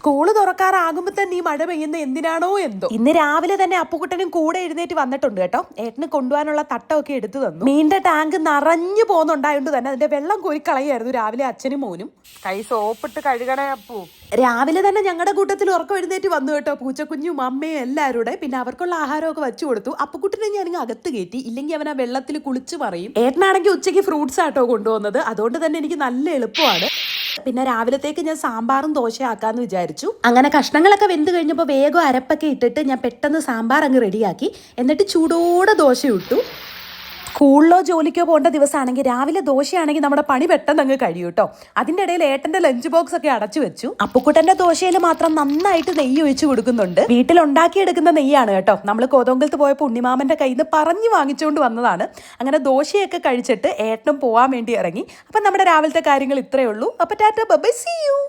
School തുറക്കാറാകുമ്പോൾ തന്നെ ഈ മഴ പെയ്യുന്ന എന്തിനാണോ എന്തോ. ഇന്ന് രാവിലെ തന്നെ അപ്പുക്കുട്ടനും കൂടെ എഴുന്നേറ്റ് വന്നിട്ടുണ്ട് കേട്ടോ. ഏട്ടന് കൊണ്ടുപോകാനുള്ള തട്ടമൊക്കെ എടുത്തു തന്നു. മീനിന്റെ ടാങ്ക് നിറഞ്ഞു പോകുന്നുണ്ടായോണ്ട് തന്നെ അതിന്റെ വെള്ളം കോരിക്കളയായിരുന്നു രാവിലെ അച്ഛനും മോനും. കൈ സോപ്പിട്ട് കഴുകണേ അപ്പു. രാവിലെ തന്നെ ഞങ്ങളുടെ കൂട്ടത്തിൽ ഉറക്കം എഴുന്നേറ്റ് വന്നു കേട്ടോ. പൂച്ചക്കുഞ്ഞും അമ്മയും എല്ലാവരുടെ. പിന്നെ അവർക്കുള്ള ആഹാരമൊക്കെ വെച്ചു കൊടുത്തു. അപ്പുക്കുട്ടനെ ഞാൻ അകത്ത് കയറ്റി, ഇല്ലെങ്കിൽ അവൻ ആ വെള്ളത്തിൽ കുളിച്ച് പറയും. ഏട്ടനാണെങ്കിൽ ഉച്ചയ്ക്ക് ഫ്രൂട്ട്സ് ആട്ടോ കൊണ്ടുവന്നത്, അതുകൊണ്ട് തന്നെ എനിക്ക് നല്ല എളുപ്പമാണ്. പിന്നെ രാവിലത്തേക്ക് ഞാൻ സാമ്പാറും ദോശയാക്കാന്ന് വിചാരിച്ചു. അങ്ങനെ കഷ്ണങ്ങളൊക്കെ വെന്ത് കഴിഞ്ഞപ്പോൾ വേഗം അരപ്പൊക്കെ ഇട്ടിട്ട് ഞാൻ പെട്ടെന്ന് സാമ്പാർ അങ്ങ് റെഡിയാക്കി. എന്നിട്ട് ചൂടോടെ ദോശ ഇട്ടു. സ്കൂളിലോ ജോലിക്കോ പോകേണ്ട ദിവസമാണെങ്കിൽ രാവിലെ ദോശയാണെങ്കിൽ നമ്മുടെ പണി പെട്ടെന്ന് അങ്ങ് കഴിയും കേട്ടോ. അതിൻ്റെ ഇടയിൽ ഏട്ടൻ്റെ ലഞ്ച് ബോക്സ് ഒക്കെ അടച്ചു വെച്ചു. അപ്പുക്കുട്ടൻ്റെ ദോശയിൽ മാത്രം നന്നായിട്ട് നെയ്യ് ഒഴിച്ചു കൊടുക്കുന്നുണ്ട്. വീട്ടിൽ ഉണ്ടാക്കിയെടുക്കുന്ന നെയ്യാണ് കേട്ടോ. നമ്മൾ കോതോങ്കലത്ത് പോയപ്പോൾ ഉണ്ണിമാമൻ്റെ കയ്യിൽ നിന്ന് പറഞ്ഞു വാങ്ങിച്ചുകൊണ്ട് വന്നതാണ്. അങ്ങനെ ദോശയൊക്കെ കഴിച്ചിട്ട് ഏട്ടനും പോകാൻ വേണ്ടി ഇറങ്ങി. അപ്പം നമ്മുടെ രാവിലത്തെ കാര്യങ്ങൾ ഇത്രയേ ഉള്ളൂ. അപ്പം ടാറ്റ ബൈ, സീ യു.